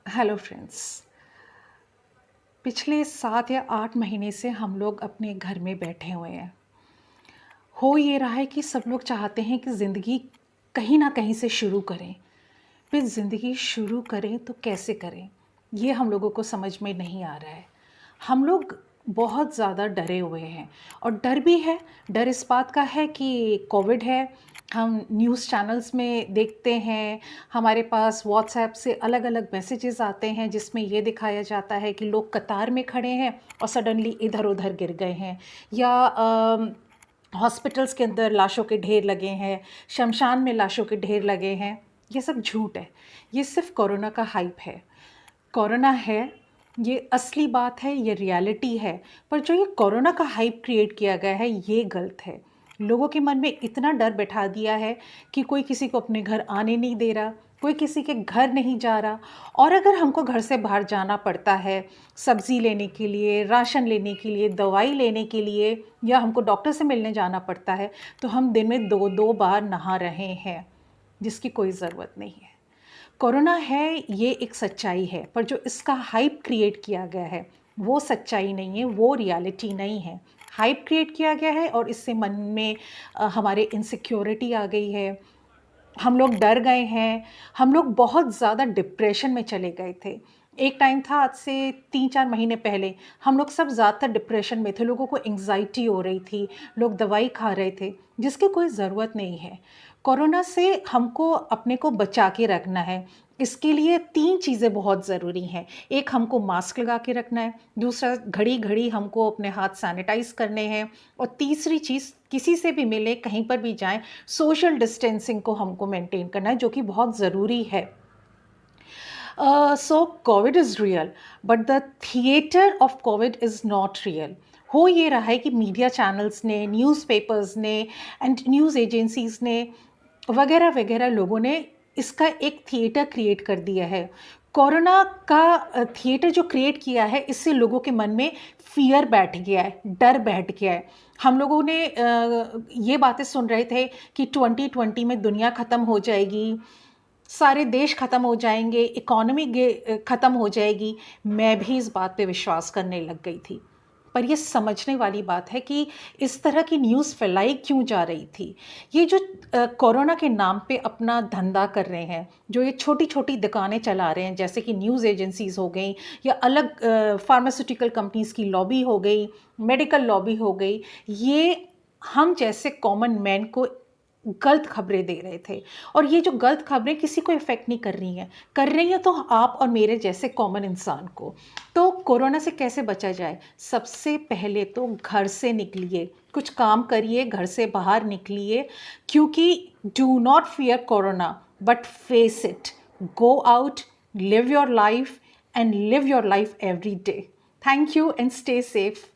Hello friends. पिछले 7 या 8 महीने से हम लोग अपने घर में बैठे हुए हैं। हो ये रहा है कि सब लोग चाहते हैं कि ज़िंदगी कहीं न कहीं से शुरू करें। फिर ज़िंदगी शुरू करें तो कैसे करें? ये हम लोगों को समझ में नहीं आ रहा है। हम लोग बहुत ज़्यादा डरे हुए हैं और डर भी है। डर इस बात का है कि कोविड है। हम न्यूज़ चैनल्स में देखते हैं, हमारे पास व्हाट्सएप से अलग-अलग मैसेजेस आते हैं जिसमें ये दिखाया जाता है कि लोग कतार में खड़े हैं और सडनली इधर-उधर गिर गए हैं, या हॉस्पिटल्स के अंदर लाशों के ढेर लगे हैं, शमशान में लाशों के ढेर लगे हैं। ये सब झूठ है। ये सिर्फ़ कोरोना का हाइप है। कोरोना है, ये असली बात है, ये रियलिटी है। पर जो ये कोरोना का हाइप क्रिएट किया गया है, ये गलत है। लोगों के मन में इतना डर बैठा दिया है कि कोई किसी को अपने घर आने नहीं दे रहा, कोई किसी के घर नहीं जा रहा। और अगर हमको घर से बाहर जाना पड़ता है, सब्ज़ी लेने के लिए, राशन लेने के लिए, दवाई लेने के लिए, या हमको डॉक्टर से मिलने जाना पड़ता है, तो हम दिन में 2-2 बार नहा रहे हैं, जिसकी कोई ज़रूरत नहीं है। कोरोना है, ये एक सच्चाई है, पर जो इसका हाइप क्रिएट किया गया है, वो सच्चाई नहीं है, वो रियलिटी नहीं है। हाइप क्रिएट किया गया है और इससे मन में हमारे इनसिक्योरिटी आ गई है। हम लोग डर गए हैं, हम लोग बहुत ज़्यादा डिप्रेशन में चले गए थे। एक टाइम था, आज से 3-4 महीने पहले, हम लोग सब ज़्यादातर डिप्रेशन में थे, लोगों को एंग्ज़ायटी हो रही थी, लोग दवाई खा रहे थे, जिसकी कोई ज़रूरत नहीं है। कोरोना से हमको अपने को बचा के रखना है, इसके लिए 3 चीज़ें बहुत ज़रूरी हैं। एक, हमको मास्क लगा के रखना है, दूसरा, घड़ी-घड़ी हमको अपने हाथ सैनिटाइज़ करने हैं, और तीसरी चीज़, किसी से भी मिलें, कहीं पर भी जाएँ, सोशल डिस्टेंसिंग को हमको मेंटेन करना है, जो कि बहुत ज़रूरी है। So COVID is real, but the theatre of COVID is not real. हो ये रहा है कि मीडिया चैनल्स ने, न्यूज़पेपर्स ने एंड न्यूज़ एजेंसीज़ ने, वगैरह-वगैरह लोगों ने इसका एक थिएटर क्रिएट कर दिया है। कोरोना का थिएटर जो क्रिएट किया है, इससे लोगों के मन में फ़ियर बैठ गया है, डर बैठ गया है। हम लोगों ने ये बातें सुन रहे थे कि 2020 में दुनिया ख़त्म हो जाएगी, सारे देश ख़त्म हो जाएँगे, इकॉनमी ख़त्म हो जाएगी। मैं भी इस बात पे विश्वास करने लग गई थी। पर ये समझने वाली बात है कि इस तरह की न्यूज़ फैलाई क्यों जा रही थी। ये जो कोरोना के नाम पे अपना धंधा कर रहे हैं, जो ये छोटी-छोटी दुकानें चला रहे हैं, जैसे कि न्यूज़ एजेंसीज़ हो गई, या अलग फार्मास्यूटिकल कंपनीज़ की लॉबी हो गई, मेडिकल लॉबी हो गई, ये हम जैसे कॉमन मैन को गलत खबरें दे रहे थे। और ये जो गलत खबरें किसी को इफ़ेक्ट नहीं कर रही हैं तो आप और मेरे जैसे कॉमन इंसान को। तो कोरोना से कैसे बचा जाए? सबसे पहले तो घर से निकलिए, कुछ काम करिए, घर से बाहर निकलिए, क्योंकि do not fear corona but face it. Go out, live your life and live your life every day. Thank you and stay safe.